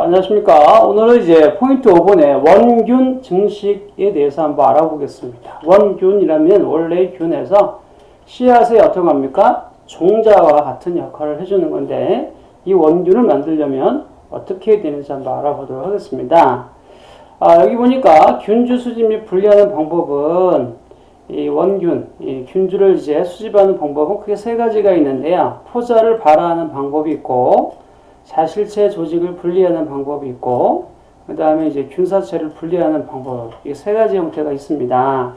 안녕하십니까. 오늘은 이제 포인트 5번의 원균 증식에 대해서 한번 알아보겠습니다. 원균이라면 원래 균에서 씨앗에 어떻게 합니까? 종자와 같은 역할을 해주는 건데, 이 원균을 만들려면 어떻게 해야 되는지 한번 알아보도록 하겠습니다. 여기 보니까 균주 수집 및 분리하는 방법은 이 원균, 이 균주를 이제 수집하는 방법은 크게 세 가지가 있는데요. 포자를 발화하는 방법이 있고, 자실체 조직을 분리하는 방법이 있고, 그 다음에 이제 균사체를 분리하는 방법, 이게 세 가지 형태가 있습니다.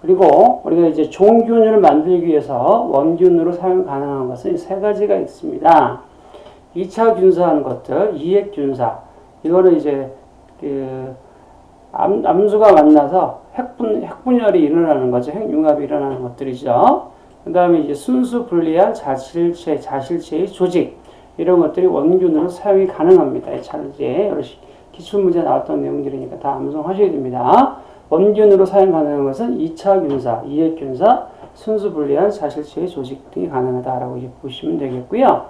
그리고 우리가 이제 종균을 만들기 위해서 원균으로 사용 가능한 것은 세 가지가 있습니다. 2차 균사하는 것들, 이액균사, 이거는 이제 암수가 만나서 핵분열이 일어나는 거죠. 핵융합이 일어나는 것들이죠. 그 다음에 이제 순수 분리한 자실체의 조직, 이런 것들이 원균으로 사용이 가능합니다. 잘 이제 여러 기출문제 나왔던 내용들이니까 다 암송하셔야 됩니다. 원균으로 사용 가능한 것은 2차 균사, 이액균사, 순수 분리한 자실체의 조직 등이 가능하다라고 이제 보시면 되겠고요.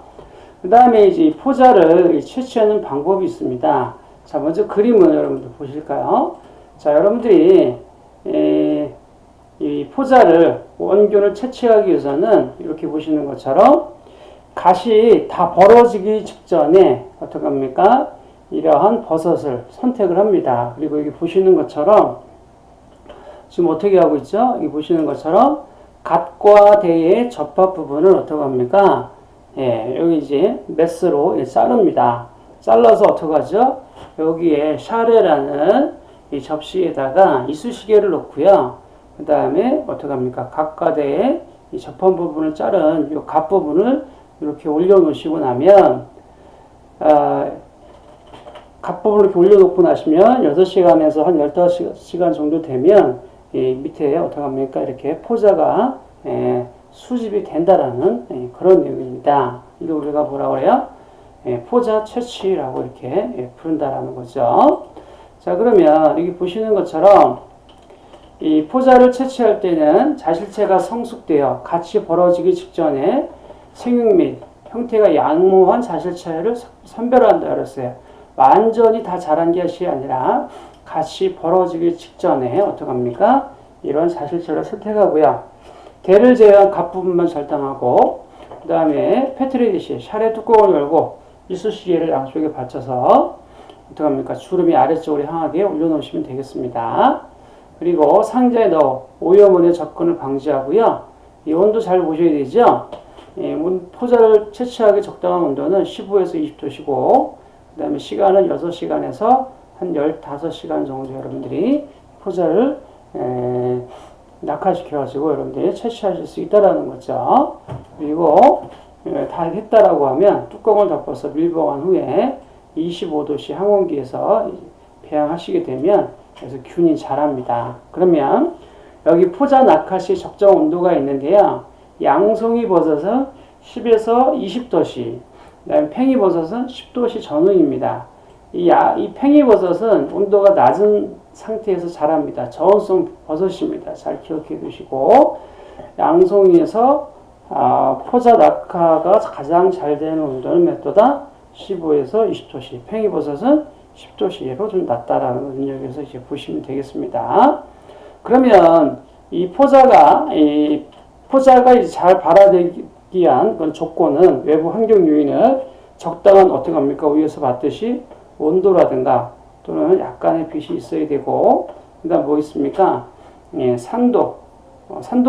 그 다음에 이제 포자를 채취하는 방법이 있습니다. 자, 먼저 그림을 여러분들 보실까요? 자, 여러분들이 이 포자를 원균을 채취하기 위해서는 이렇게 보시는 것처럼 갓이 다 벌어지기 직전에 어떻게 합니까? 이러한 버섯을 선택을 합니다. 그리고 여기 보시는 것처럼 지금 어떻게 하고 있죠? 여기 보시는 것처럼 갓과 대의 접합 부분을 어떻게 합니까? 여기 이제 메스로 자릅니다. 잘라서 어떻게 하죠? 여기에 샤레라는 이 접시에다가 이쑤시개를 넣고요. 그 다음에 어떻게 합니까? 갓과 대의 이 접합 부분을 자른 이 갓 부분을 이렇게 올려놓으시고 나면, 갓부분을 이렇게 올려놓고 나시면 6시간에서 한 15시간 정도 되면 이 밑에 어떻게 합니까? 이렇게 포자가 수집이 된다라는 그런 내용입니다. 이거 우리가 뭐라고 그래요? 포자 채취라고 이렇게 부른다라는 거죠. 자, 그러면 여기 보시는 것처럼 이 포자를 채취할 때는 자실체가 성숙되어 같이 벌어지기 직전에 생육 및 형태가 양모한 자실체를 선별한다 그랬어요. 완전히 다 자란 것이 아니라 같이 벌어지기 직전에 어떡합니까? 이런 자실체를 선택하고요. 대를 제외한 갓부분만 절단하고, 그 다음에 패트리디시, 샤레 뚜껑을 열고 이쑤시개를 양쪽에 받쳐서 어떡합니까? 주름이 아래쪽으로 향하게 올려놓으시면 되겠습니다. 그리고 상자에 넣어 오염원의 접근을 방지하고요. 이 온도 잘 보셔야 되죠? 포자를 채취하기 적당한 온도는 15에서 20도시고, 그 다음에 시간은 6시간에서 한 15시간 정도 여러분들이 포자를 낙하시켜가지고 여러분들이 채취하실 수 있다라는 거죠. 그리고 다 했다라고 하면 뚜껑을 덮어서 밀봉한 후에 25도씨 항온기에서 배양하시게 되면 그래서 균이 자랍니다. 그러면 여기 포자 낙하시 적정 온도가 있는데요. 양송이 버섯은 10에서 20도씨, 그 다음에 팽이버섯은 10도씨 전후입니다. 이 팽이버섯은 온도가 낮은 상태에서 자랍니다. 저온성 버섯입니다. 잘 기억해 두시고, 양송이에서 포자 낙하가 가장 잘 되는 온도는 몇 도다? 15에서 20도씨. 팽이버섯은 10도씨로 좀 낮다라는 걸 눈여겨서 이제 보시면 되겠습니다. 그러면 이 포자가 이제 잘 발화되기 위한 그런 조건은 외부 환경 요인을 적당한 어떻게 합니까? 위에서 봤듯이 온도라든가 또는 약간의 빛이 있어야 되고, 그 다음 뭐 있습니까? 산도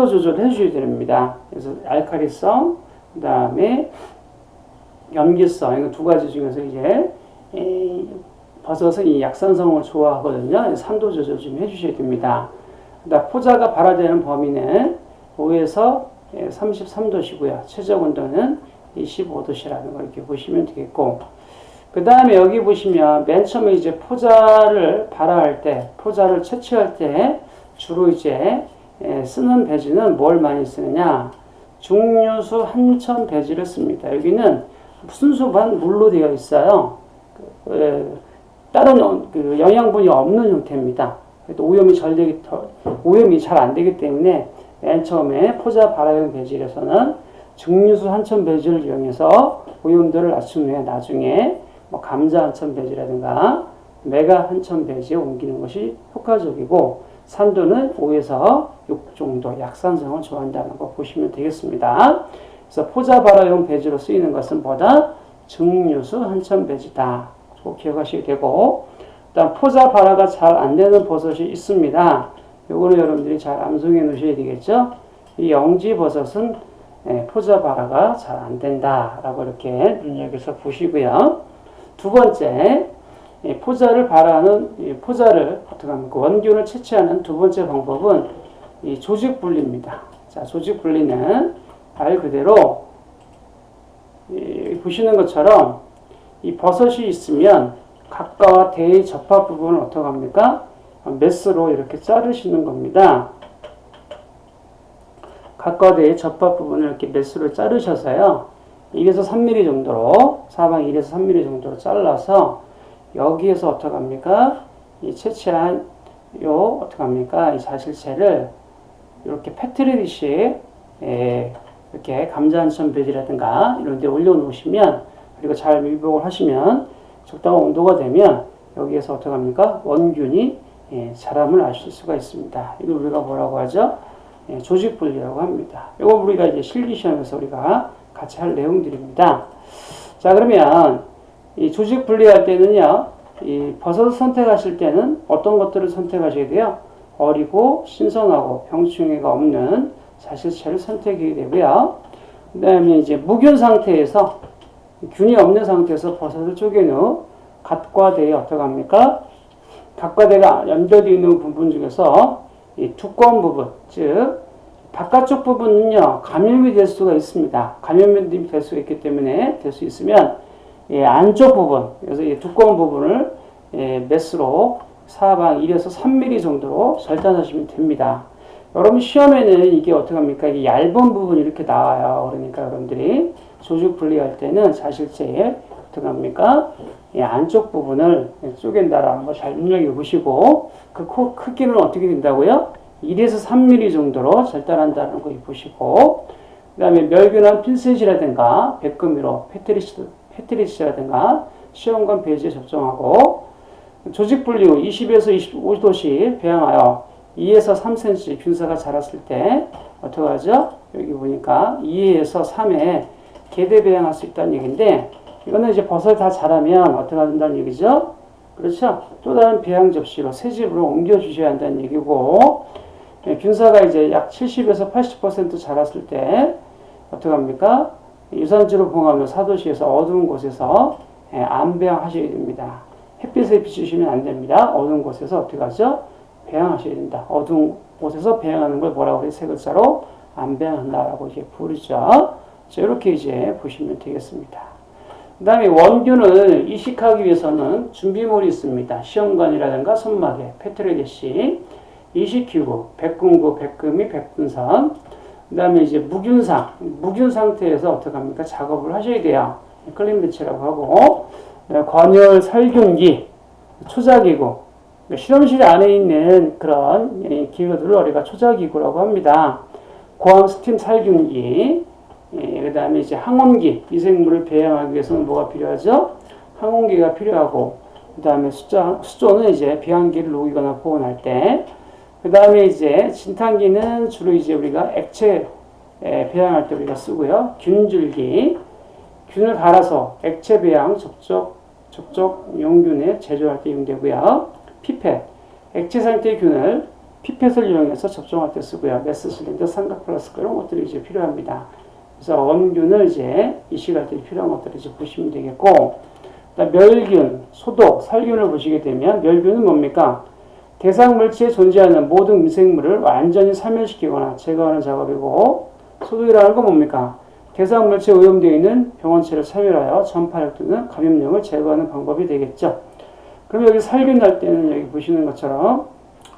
조절을 해주셔야 됩니다. 그래서 알칼리성, 그 다음에 염기성, 이거 두 가지 중에서 이제 버섯은 이 약산성을 좋아하거든요. 산도 조절 좀 해주셔야 됩니다. 그다음 포자가 발화되는 범위는 5에서 33도시고요. 최적 온도는 25도시라는 걸 이렇게 보시면 되겠고, 그 다음에 여기 보시면 맨 처음에 이제 포자를 발화할 때, 포자를 채취할 때 주로 이제 쓰는 배지는 뭘 많이 쓰느냐? 중류수 한천 배지를 습니다. 여기는 순수반 물로 되어 있어요. 다른 영양분이 없는 형태입니다. 오염이 잘 안 되기 때문에 맨 처음에 포자 발화용 배질에서는 증류수 한천 배질을 이용해서 오염도를 낮춘 후에 나중에 뭐 감자 한천 배지라든가 메가 한천 배지에 옮기는 것이 효과적이고 산도는 5에서 6 정도 약산성을 좋아한다는 거 보시면 되겠습니다. 그래서 포자발화용 배지로 쓰이는 것은 뭐다? 증류수 한천 배지다. 꼭 기억하시게 되고 일단 포자 발화가 잘 안 되는 버섯이 있습니다. 요거는 여러분들이 잘 암송해 놓으셔야 되겠죠. 이 영지 버섯은 포자 발화가 잘 안 된다라고 이렇게 눈여겨서 보시고요. 두 번째, 포자를 발화하는 포자를 어떻게 합니까? 원균을 채취하는 두 번째 방법은 이 조직 분리입니다. 자, 조직 분리는 말 그대로 보시는 것처럼 이 버섯이 있으면 각과 대의 접합 부분을 어떻게 합니까? 메스로 이렇게 자르시는 겁니다. 각과 대의 접합 부분을 이렇게 메스로 자르셔서요. 1에서 3mm 정도로, 사방 1에서 3mm 정도로 잘라서 여기에서 어떻게 합니까? 이 채취한 어떻게 합니까? 이 자실체를 이렇게 패트리듯이 이렇게 감자 한천 배지라든가 이런 데 올려놓으시면 그리고 잘 밀봉을 하시면 적당한 온도가 되면 여기에서 어떻게 합니까? 원균이 자람을 아실 수가 있습니다. 이걸 우리가 뭐라고 하죠? 조직 분리라고 합니다. 이거 우리가 이제 실기시험에서 우리가 같이 할 내용들입니다. 자, 그러면 이 조직 분리할 때는요, 이 버섯을 선택하실 때는 어떤 것들을 선택하셔야 돼요? 어리고 신선하고 병충해가 없는 자실체를 선택해야 되고요. 그 다음에 이제 무균 상태에서 균이 없는 상태에서 버섯을 쪼갠 후 갓과 대에 어떻게 합니까? 갓과 대가 연결되어 있는 부분 중에서 이 두꺼운 부분, 즉 바깥쪽 부분은요 감염이 될 수가 있습니다. 감염이 될 수가 있기 때문에 될 수 있으면 안쪽 부분, 그래서 이 두꺼운 부분을 메스로 사방 1에서 3mm 정도로 절단하시면 됩니다. 여러분 시험에는 이게 어떻게 합니까? 이게 얇은 부분이 이렇게 나와요. 그러니까 여러분들이 조직 분리할 때는 자실체에 어떻게 합니까? 이 안쪽 부분을 쪼갠다라는 거 잘 눈여겨보시고 그 크기는 어떻게 된다고요? 1에서 3mm 정도로 절단한다는 거 보시고 그 다음에 멸균한 핀셋이라든가 백금이로 패트리시라든가 시험관 배지에 접종하고 조직 분리 후 20에서 25도씩 배양하여 2에서 3cm 균사가 자랐을 때 어떻게 하죠? 여기 보니까 2에서 3에 개대 배양할 수 있다는 얘기인데 이거는 이제 버섯이 다 자라면 어떻게 한다는 얘기죠? 그렇죠? 또 다른 배양 접시로 새 집으로 옮겨 주셔야 한다는 얘기고 균사가 이제 약 70에서 80% 자랐을 때 어떻게 합니까? 유산지로 봉하며 사도시에서 어두운 곳에서 안 배양하셔야 됩니다. 햇빛에 비추시면 안 됩니다. 어두운 곳에서 어떻게 하죠? 배양하셔야 된다. 어두운 곳에서 배양하는 걸 뭐라고 그래요? 세 글자로 안 배양한다라고 이제 부르죠. 자, 이렇게 이제 보시면 되겠습니다. 그 다음에 원균을 이식하기 위해서는 준비물이 있습니다. 시험관이라든가 손막에 페트레게시, 이식기구, 백금구, 백금이, 백분선. 그 다음에 이제 무균 상태에서 어떻게 합니까? 작업을 하셔야 돼요. 클린 배치라고 하고, 관열 살균기, 초자기구, 실험실 안에 있는 그런 기구들을 우리가 초자기구라고 합니다. 고함 스팀 살균기, 그 다음에 이제 항온기, 미생물을 배양하기 위해서는 뭐가 필요하죠? 항온기가 필요하고, 그 다음에 수조는 이제 배양기를 녹이거나 보온할 때, 그 다음에 이제 진탕기는 주로 이제 우리가 액체 배양할 때 우리가 쓰고요. 균줄기, 균을 갈아서 액체 배양 접촉 용균에 제조할 때 이용되고요. 피펫, 액체 상태의 균을 피펫을 이용해서 접종할 때 쓰고요. 메스 실린더, 삼각 플라스크 이런 것들이 이제 필요합니다. 그래서 원균을 이제 이식할 때 필요한 것들을 이제 보시면 되겠고, 멸균, 소독, 살균을 보시게 되면 멸균은 뭡니까? 대상 물체에 존재하는 모든 미생물을 완전히 사멸시키거나 제거하는 작업이고, 소독이라는 건 뭡니까? 대상 물체에 오염되어 있는 병원체를 사멸하여 전파력 또는 감염력을 제거하는 방법이 되겠죠. 그럼 여기 살균할 때는 여기 보시는 것처럼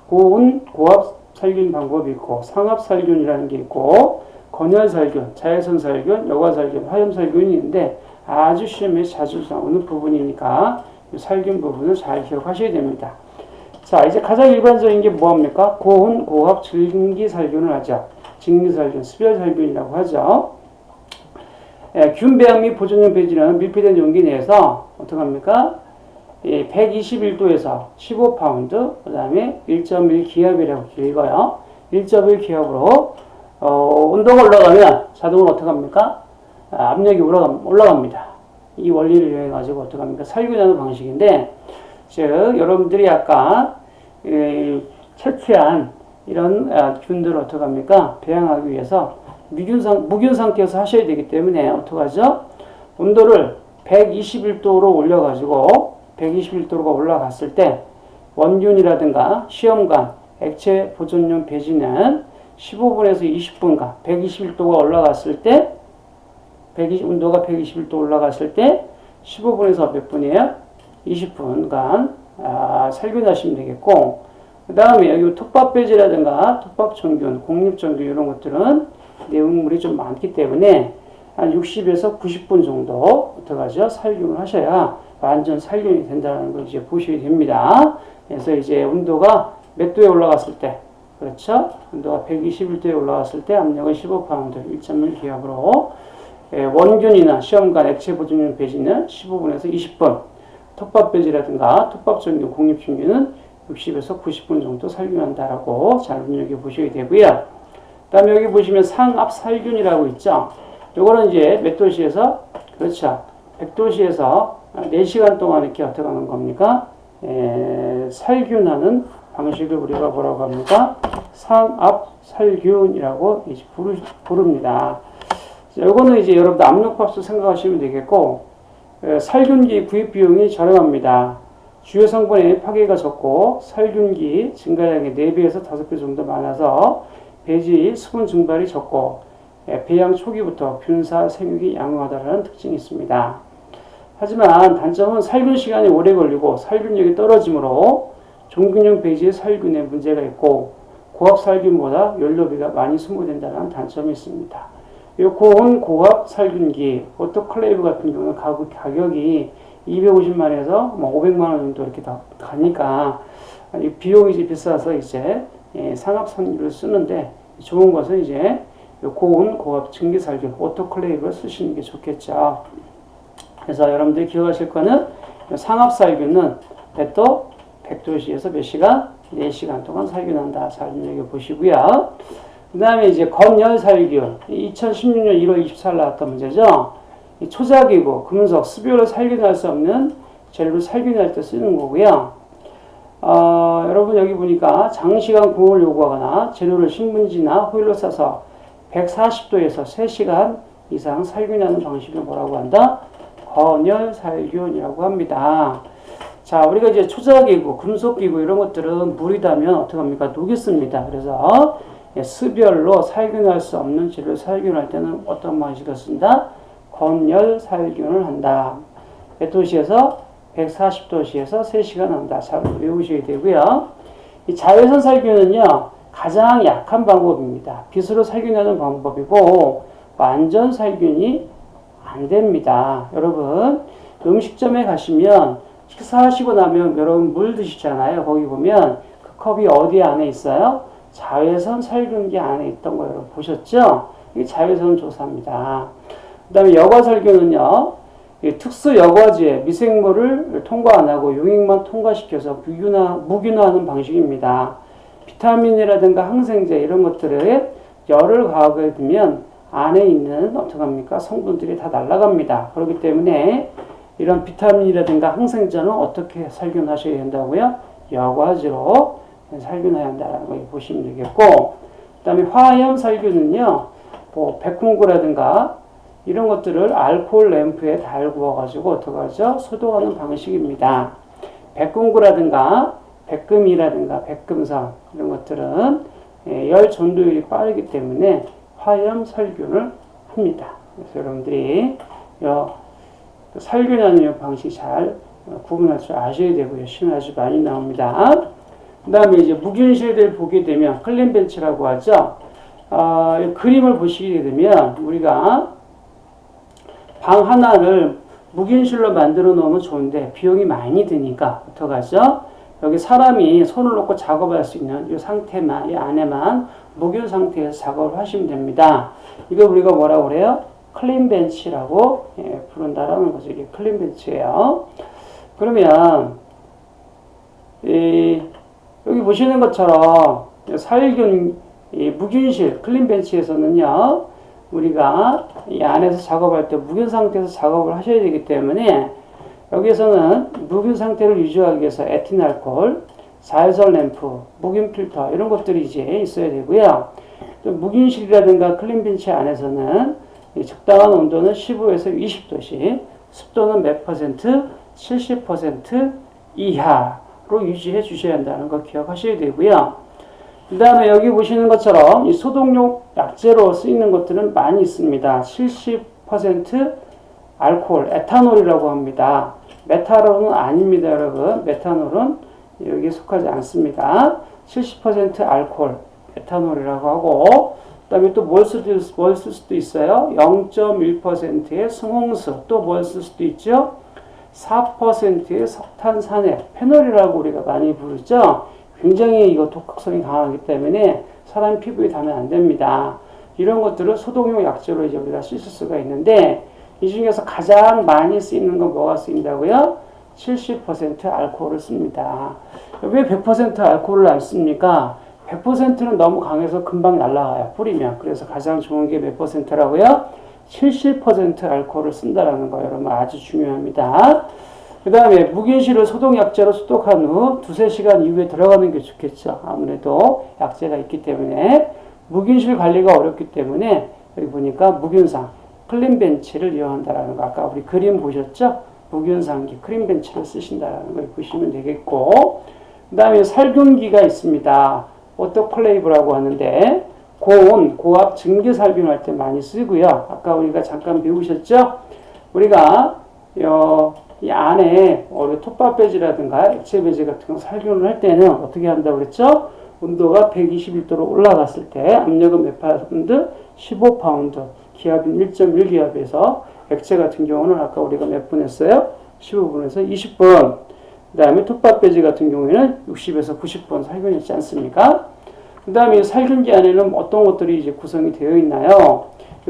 고온, 고압 살균 방법이 있고, 상압 살균이라는 게 있고, 건열 살균, 자외선 살균, 여과 살균, 화염 살균이 있는데 아주 시험에 자주 나오는 부분이니까 이 살균 부분을 잘 기억하셔야 됩니다. 자, 이제 가장 일반적인 게 뭐합니까? 고온, 고압, 증기 살균을 하죠. 증기 살균, 수별 살균이라고 하죠. 균 배양 및 보존용 배지는 밀폐된 용기 내에서 어떡합니까? 121도에서 15파운드, 그 다음에 1.1 기압이라고 읽어요. 1.1 기압으로 온도가 올라가면 자동으로 어떡합니까? 압력이 올라갑니다. 이 원리를 이용해 가지고 어떡합니까? 살균하는 방식인데, 즉 여러분들이 아까 채취한 이런 균들을 어떡합니까? 배양하기 위해서 무균 상태에서 하셔야 되기 때문에 어떡하죠? 온도를 121도로 올려가지고 121도가 올라갔을 때 원균이라든가 시험관, 액체 보존용 배지는 15분에서 20분간 121도가 올라갔을 때 온도가 121도 올라갔을 때 15분에서 몇 분이에요? 20분간 살균하시면 되겠고, 그 다음에 여기 톱밥 배지라든가 톱밥 전균, 공립 전균 이런 것들은 내용물이 좀 많기 때문에 한 60에서 90분 정도 어떡하죠? 살균을 하셔야 완전 살균이 된다는 걸 이제 보셔야 됩니다. 그래서 이제 온도가 몇 도에 올라갔을 때, 그렇죠? 온도가 121도에 올라갔을 때 압력은 15파운드, 1.1 기압으로 원균이나 시험관 액체 보존용 배지는 15분에서 20분, 톱밥 배지라든가 톱밥 전균, 공립 전균은 60에서 90분 정도 살균한다라고 잘 눈여겨 보셔야 되고요. 그 다음에 여기 보시면 상압 살균이라고 있죠. 요거는 이제 몇 도시에서, 그렇죠, 100도시에서 4시간 동안 이렇게 어떻게 하는 겁니까? 살균하는 방식을 우리가 뭐라고 합니까? 상압 살균이라고 부릅니다. 요거는 이제 여러분들 압력밥솥 생각하시면 되겠고, 살균기 구입 비용이 저렴합니다. 주요 성분의 파괴가 적고 살균기 증가량이 4배에서 5배 정도 많아서 배지 수분 증발이 적고 배양 초기부터 균사 생육이 양호하다는 특징이 있습니다. 하지만 단점은 살균 시간이 오래 걸리고 살균력이 떨어지므로 종균형 배지의 살균에 문제가 있고 고압 살균보다 연료비가 많이 소모된다는 단점이 있습니다. 이 고압 살균기 오토클레이브 같은 경우는 가격이 250만에서 500만 원 정도 이렇게 다 가니까 비용이 이제 비싸서 이제 상압 살균을 쓰는데, 좋은 것은 이제 고온 고압 증기 살균 오토클레이브를 쓰시는 게 좋겠죠. 그래서 여러분들이 기억하실 거는 상압 살균은 몇 도? 100도씨에서 몇 시간? 4시간 동안 살균한다. 잘 눈여겨 보시고요. 그 다음에 이제 건열 살균, 2016년 1월 24일 나왔던 문제죠. 초자기구, 금속, 수별로 살균할 수 없는 재료를 살균할 때 쓰는 거고요. 여러분 여기 보니까 장시간 공을 요구하거나 재료를 신문지나 호일로 싸서 140도에서 3시간 이상 살균하는 방식을 뭐라고 한다? 건열 살균이라고 합니다. 자, 우리가 이제 초자기구, 금속기구 이런 것들은 물이 닿으면 어떻게 합니까? 녹였습니다. 그래서 수별로 살균할 수 없는 재료를 살균할 때는 어떤 방식을 쓴다? 건열 살균을 한다. 몇 도시에서? 140도씨에서 3시간 한다. 잘 외우셔야 되고요. 이 자외선 살균은요, 가장 약한 방법입니다. 빛으로 살균하는 방법이고, 완전 살균이 안 됩니다. 여러분, 음식점에 가시면, 식사하시고 나면 여러분 물 드시잖아요. 거기 보면 그 컵이 어디 안에 있어요? 자외선 살균기 안에 있던 거 여러분 보셨죠? 이게 자외선 조사입니다. 그 다음에 여과 살균은요, 특수 여과지에 미생물을 통과 안 하고 용액만 통과시켜서 무균화하는 방식입니다. 비타민이라든가 항생제 이런 것들에 열을 가하게 되면 안에 있는 어떡합니까? 성분들이 다 날아갑니다. 그렇기 때문에 이런 비타민이라든가 항생제는 어떻게 살균하셔야 된다고요? 여과지로 살균해야 한다는 걸 보시면 되겠고, 그 다음에 화염 살균은요, 백궁구라든가 이런 것들을 알코올 램프에 달구어가지고 어떡하죠? 소독하는 방식입니다. 백궁구라든가 백금이라든가 백금선 이런 것들은 열 전도율이 빠르기 때문에 화염 살균을 합니다. 그래서 여러분들이 살균하는 방식 잘 구분할 줄 아셔야 되고요. 시험에 아주 많이 나옵니다. 그 다음에 이제 무균실들 보게 되면 클린벤치라고 하죠. 그림을 보시게 되면 우리가 방 하나를 무균실로 만들어 놓으면 좋은데 비용이 많이 드니까 어떡하죠? 여기 사람이 손을 놓고 작업할 수 있는 이 상태만, 이 안에만 무균 상태에서 작업을 하시면 됩니다. 이거 우리가 뭐라고 그래요? 클린 벤치라고 부른다라는 거죠. 이게 클린 벤치예요. 그러면 여기 보시는 것처럼 살균 무균실 클린 벤치에서는요, 우리가 이 안에서 작업할 때 무균 상태에서 작업을 하셔야 되기 때문에 여기에서는 무균 상태를 유지하기 위해서 에틸알코올, 자외선 램프, 무균 필터 이런 것들이 이제 있어야 되고요. 또 무균실이라든가 클린 벤치 안에서는 적당한 온도는 15에서 20도씩, 습도는 몇 퍼센트? 70% 이하로 유지해 주셔야 한다는 거 기억하셔야 되고요. 그 다음에 여기 보시는 것처럼 이 소독용 약재로 쓰이는 것들은 많이 있습니다. 70% 알코올, 에탄올이라고 합니다. 메탄올은 아닙니다, 여러분. 메탄올은 여기에 속하지 않습니다. 70% 알코올, 에탄올이라고 하고, 그 다음에 또 뭘 쓸 수도 있어요? 0.1%의 승홍수, 또 뭘 쓸 수도 있죠? 4%의 석탄산액, 페놀이라고 우리가 많이 부르죠? 굉장히 이거 독극성이 강하기 때문에 사람 피부에 닿으면 안 됩니다. 이런 것들을 소독용 약재로 이제 우리가 쓸 수가 있는데, 이 중에서 가장 많이 쓰이는 건 뭐가 쓰인다고요? 70% 알코올을 씁니다. 왜 100% 알코올을 안 씁니까? 100%는 너무 강해서 금방 날아가요, 뿌리면. 그래서 가장 좋은 게 몇 퍼센트라고요? 70% 알코올을 쓴다라는 거 여러분 아주 중요합니다. 그 다음에 무균실을 소독약재로 소독한 후 2-3시간 이후에 들어가는 게 좋겠죠. 아무래도 약재가 있기 때문에. 무균실 관리가 어렵기 때문에 여기 보니까 무균상, 클린벤치를 이용한다라는 거. 아까 우리 그림 보셨죠? 무균상기, 클린벤치를 쓰신다라는 걸 보시면 되겠고, 그 다음에 살균기가 있습니다. 오토클레이브라고 하는데, 고온, 고압 증기 살균할 때 많이 쓰고요. 아까 우리가 잠깐 배우셨죠? 우리가 이 안에 톱밥 배지라든가 액체 배지 같은 거 살균을 할 때는 어떻게 한다고 그랬죠? 온도가 121도로 올라갔을 때 압력은 몇 파운드? 15파운드. 기압은 1.1기압에서 액체 같은 경우는 아까 우리가 몇 분 했어요? 15분에서 20분. 그 다음에 톱밥 배지 같은 경우에는 60에서 90분 살균했지 않습니까? 그 다음에 살균기 안에는 어떤 것들이 이제 구성이 되어 있나요?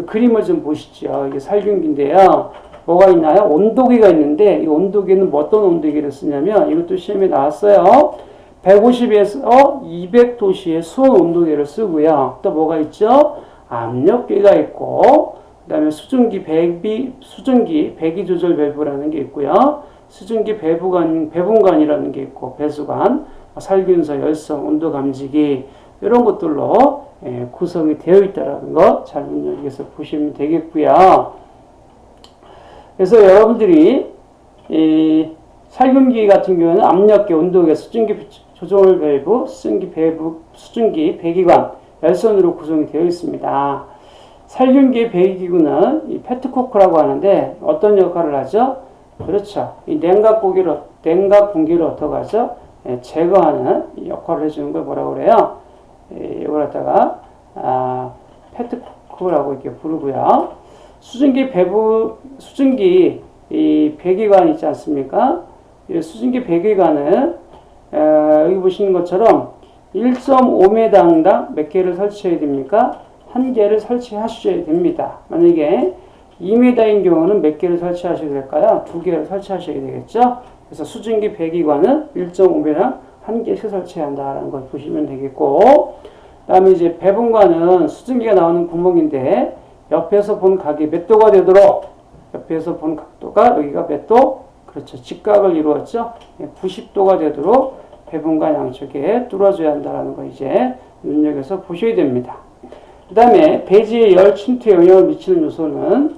그림을 좀 보시죠. 이게 살균기인데요. 뭐가 있나요? 온도계가 있는데, 이 온도계는 뭐 어떤 온도계를 쓰냐면, 이것도 시험에 나왔어요. 150에서 200도씨의 수온 온도계를 쓰고요. 또 뭐가 있죠? 압력계가 있고, 그 다음에 수증기 배기 조절 밸브라는 게 있고요. 수증기 배분관이라는 게 있고, 배수관, 살균서, 열성, 온도 감지기, 이런 것들로 구성이 되어 있다는 거 잘 눈여겨서 보시면 되겠고요. 그래서 여러분들이 이 살균기 같은 경우는 압력계, 온도계, 수증기 조절 밸브, 수증기 배기관, 열선으로 구성이 되어 있습니다. 살균기 배기기구는 이 페트코크라고 하는데 어떤 역할을 하죠? 그렇죠. 이 냉각 공기를 어떻게 하죠? 제거하는 역할을 해주는 걸 뭐라고 그래요? 이걸 갖다가 페트코크라고 이렇게 부르고요. 수증기 이 배기관 있지 않습니까? 이 수증기 배기관은 여기 보시는 것처럼 1.5m당 몇 개를 설치해야 됩니까? 1개를 설치하셔야 됩니다. 만약에 2m인 경우는 몇 개를 설치하셔야 될까요? 2개를 설치하셔야 되겠죠? 그래서 수증기 배기관은 1.5m당 1개씩 설치해야 한다는 걸 보시면 되겠고, 그 다음에 이제 배분관은 수증기가 나오는 구멍인데, 옆에서 본 각이 몇 도가 되도록, 옆에서 본 각도가 여기가 몇 도? 그렇죠. 직각을 이루었죠. 90도가 되도록 배분관 양쪽에 뚫어줘야 한다는 거 이제 눈여겨서 보셔야 됩니다. 그 다음에 배지의 열 침투에 영향을 미치는 요소는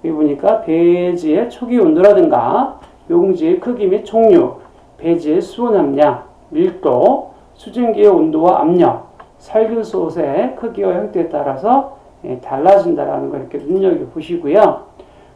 여기 보니까 배지의 초기 온도라든가 용지의 크기 및 종류, 배지의 수온 함량, 밀도, 수증기의 온도와 압력, 살균소의 크기와 형태에 따라서 달라진다라는 걸 이렇게 눈여겨보시고요.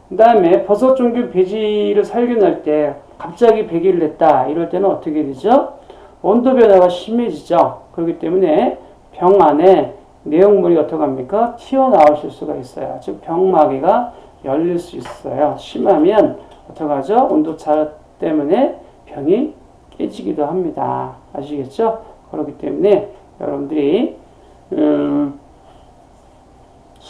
그 다음에 버섯 종균 배지를 살균할 때 갑자기 배기를 냈다. 이럴 때는 어떻게 되죠? 온도 변화가 심해지죠. 그렇기 때문에 병 안에 내용물이 어떻게 합니까? 튀어나오실 수가 있어요. 즉 병마개가 열릴 수 있어요. 심하면 어떻게 하죠? 온도차 때문에 병이 깨지기도 합니다. 아시겠죠? 그렇기 때문에 여러분들이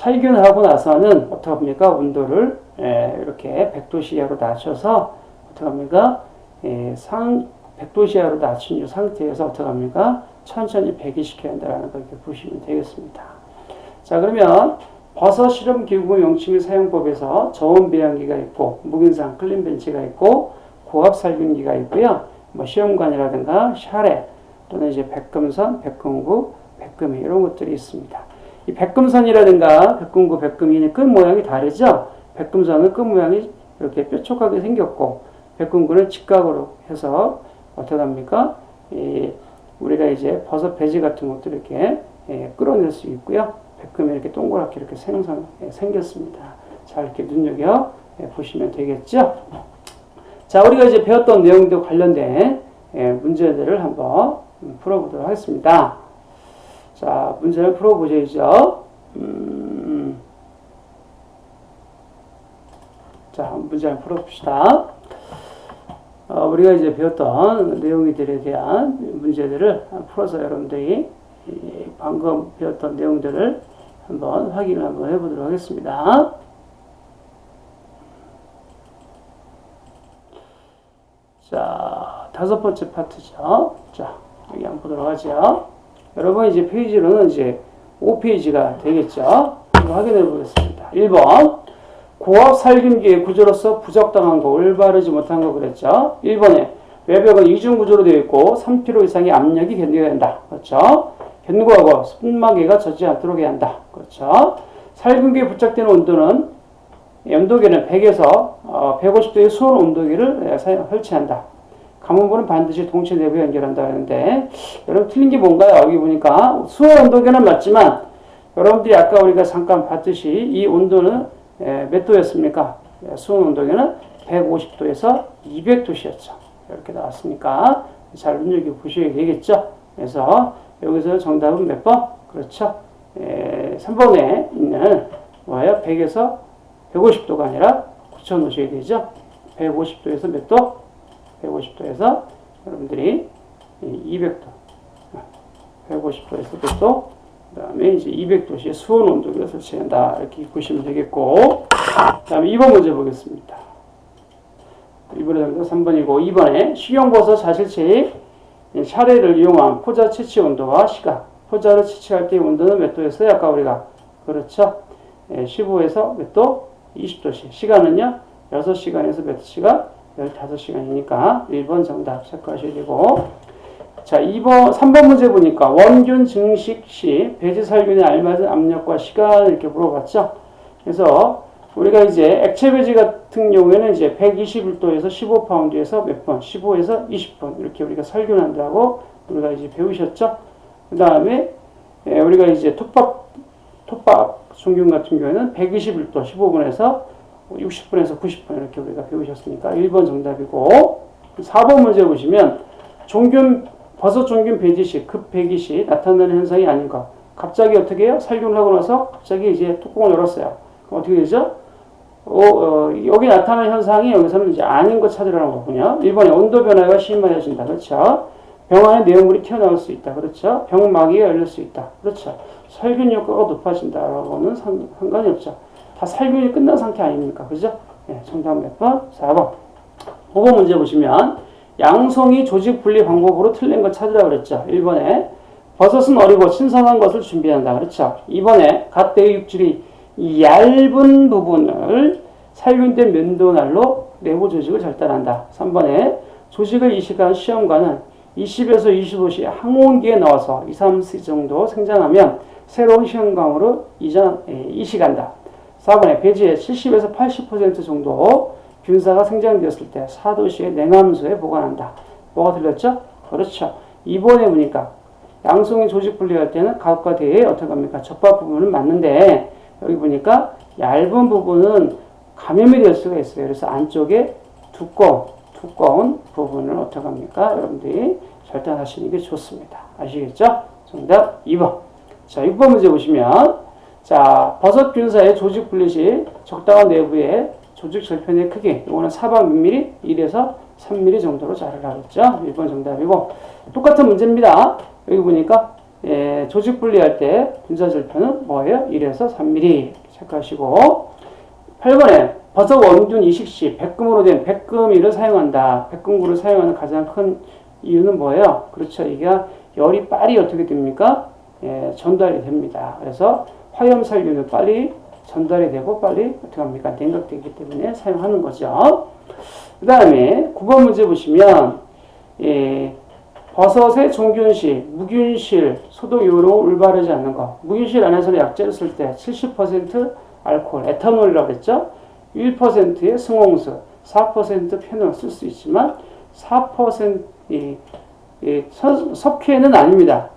살균을 하고 나서는 어떻게 합니까? 온도를 이렇게 100도 이하로 낮춰서 어떻게 합니까? 100도 이하로 낮춘 이 상태에서 어떻게 합니까? 천천히 배기시켜야 한다는 걸 이렇게 보시면 되겠습니다. 자, 그러면 버섯 실험 기구 명칭 사용법에서 저온 배양기가 있고, 무균상 클린 벤치가 있고, 고압 살균기가 있고요. 뭐 시험관이라든가 샤레 또는 이제 백금선, 백금구, 백금이 이런 것들이 있습니다. 이 백금선이라든가 백금구, 백금이는 끝 모양이 다르죠. 백금선은 끝 모양이 이렇게 뾰족하게 생겼고, 백금구는 직각으로 해서 어떻게 합니까? 우리가 이제 버섯 배지 같은 것도 이렇게 끌어낼 수 있고요. 백금이 이렇게 동그랗게 이렇게 생겼습니다. 자, 이렇게 눈여겨 보시면 되겠죠. 자, 우리가 이제 배웠던 내용도 관련된 문제들을 한번 풀어보도록 하겠습니다. 자, 문제를 풀어보셔야죠. 자, 문제 한번 풀어봅시다. 우리가 이제 배웠던 내용들에 대한 문제들을 풀어서 여러분들이 방금 배웠던 내용들을 한번 확인을 한번 해보도록 하겠습니다. 자, 5번째 파트죠. 자, 여기 한번 보도록 하죠. 여러분 이제 페이지로는 이제 5페이지가 되겠죠. 이거 확인해 보겠습니다. 1번. 고압 살균기의 구조로서 부적당한 거, 올바르지 못한 거 그랬죠. 1번에 외벽은 이중 구조로 되어 있고 3kg 이상의 압력이 견뎌야 한다. 그렇죠. 견고하고 손마개가 젖지 않도록 해야 한다. 그렇죠. 살균기에 부착되는 온도는 온도계는 100에서 150도의 수온 온도계를 설치한다. 가문부는 반드시 동체 내부에 연결한다 하는데 여러분 틀린 게 뭔가요? 여기 보니까 수온 온도계는 맞지만 여러분들이 아까 우리가 잠깐 봤듯이 이 온도는 몇 도였습니까? 수온 온도계는 150도에서 200도씨였죠. 이렇게 나왔으니까 잘 눈여겨보셔야 되겠죠. 그래서 여기서 정답은 몇 번? 그렇죠. 3번에 있는 뭐예요? 100에서 150도가 아니라 붙여놓으셔야 되죠. 150도에서 몇 도? 150도에서 여러분들이 200도. 150도에서 몇 도? 그 다음에 이제 200도씨의 수온 온도계를 설치한다. 이렇게 보시면 되겠고. 그 다음에 2번 문제 보겠습니다. 이번에 3번이고, 2번에 식용버섯 자실체의 샤레를 이용한 포자 채취 온도와 시각. 포자를 채취할 때의 온도는 몇 도였어요? 아까 우리가. 그렇죠. 15에서 몇 도? 20도씨. 시간은요? 6시간에서 몇 시간? 15시간이니까 1번 정답 체크하셔야 되고. 자, 3번 문제 보니까 원균 증식 시 배지 살균에 알맞은 압력과 시간을 이렇게 물어봤죠. 그래서 우리가 이제 액체 배지 같은 경우에는 이제 121도에서 15파운드에서 몇 번? 15에서 20번. 이렇게 우리가 살균한다고 우리가 이제 배우셨죠. 그 다음에 우리가 이제 톱밥 종균 같은 경우에는 121도 15분에서 60분에서 90분 이렇게 우리가 배우셨으니까 1번 정답이고. 4번 문제 보시면 버섯 종균 배지 시 급배기 시 나타나는 현상이 아닌 것. 갑자기 어떻게 해요? 살균을 하고 나서 갑자기 이제 뚜껑을 열었어요. 그럼 어떻게 되죠? 여기 나타나는 현상이 여기서는 이제 아닌 것 찾으라는 거군요. 1번에 온도 변화가 심해진다. 그렇죠. 병 안에 내용물이 튀어나올 수 있다. 그렇죠. 병마개가 열릴 수 있다. 그렇죠. 살균 효과가 높아진다라고는 상관이 없죠. 다 살균이 끝난 상태 아닙니까? 그죠? 네, 정답 몇 번? 4번. 5번 문제 보시면 양송이 조직 분리 방법으로 틀린 걸 찾으라고 그랬죠. 1번에 버섯은 어리고 신선한 것을 준비한다. 그렇죠. 2번에 갓대의 육질이 얇은 부분을 살균된 면도날로 내부 조직을 절단한다. 3번에 조직을 이식한 시험관은 20에서 25시 항온기에 넣어서 2, 3시 정도 생장하면 새로운 시험관으로 이식한다. 4번에 배지의 70에서 80% 정도 균사가 생장되었을 때 4도씨의 냉함수에 보관한다. 뭐가 틀렸죠? 그렇죠. 2번에 보니까 양송이 조직 분리할 때는 가up과 대에 어떻게 합니까? 접합 부분은 맞는데 여기 보니까 얇은 부분은 감염이 될 수가 있어요. 그래서 안쪽에 두꺼운 부분을 어떻게 합니까? 여러분들이 절단하시는 게 좋습니다. 아시겠죠? 정답 2번. 자, 6번 문제 보시면 자, 버섯 균사의 조직 분리 시 적당한 내부의 조직 절편의 크기, 이거는 사방 몇 mm? 1에서 3mm 정도로 자르라고 했죠. 1번 정답이고, 똑같은 문제입니다. 여기 보니까 조직 분리할 때 분자절표는 뭐예요? 1에서 3mm 체크하시고 8번에 버섯 원균 이식 시 백금으로 된 백금이를 사용한다. 백금구를 사용하는 가장 큰 이유는 뭐예요? 그렇죠. 이게 열이 빨리 어떻게 됩니까? 전달이 됩니다. 그래서 화염살균은 빨리 전달이 되고 빨리 어떻게 합니까? 냉각되기 때문에 사용하는 거죠. 그 다음에 9번 문제 보시면 버섯의 종균시, 무균실, 소독 요령 올바르지 않는 거. 무균실 안에서는 약재를 쓸 때 70% 알코올, 에탄올이라고 했죠. 1%의 승홍수, 4% 페놀 쓸 수 있지만 4% 석회는 아닙니다.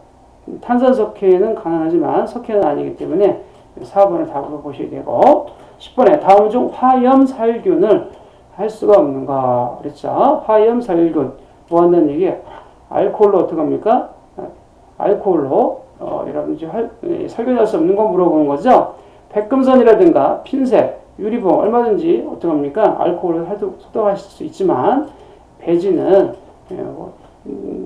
탄산석회는 가능하지만 석회는 아니기 때문에 4번을 답으로 보셔야 되고 10번에 다음 중 화염살균을 할 수가 없는 거 그랬죠. 화염살균 뭐 한다는 얘기 알코올로 어떻게 합니까? 알코올로 여러분들 살균할 수 없는 거 물어보는 거죠. 백금선이라든가 핀셋, 유리봉 얼마든지 어떻게 합니까? 알코올을 소독하실 수 있지만 배지는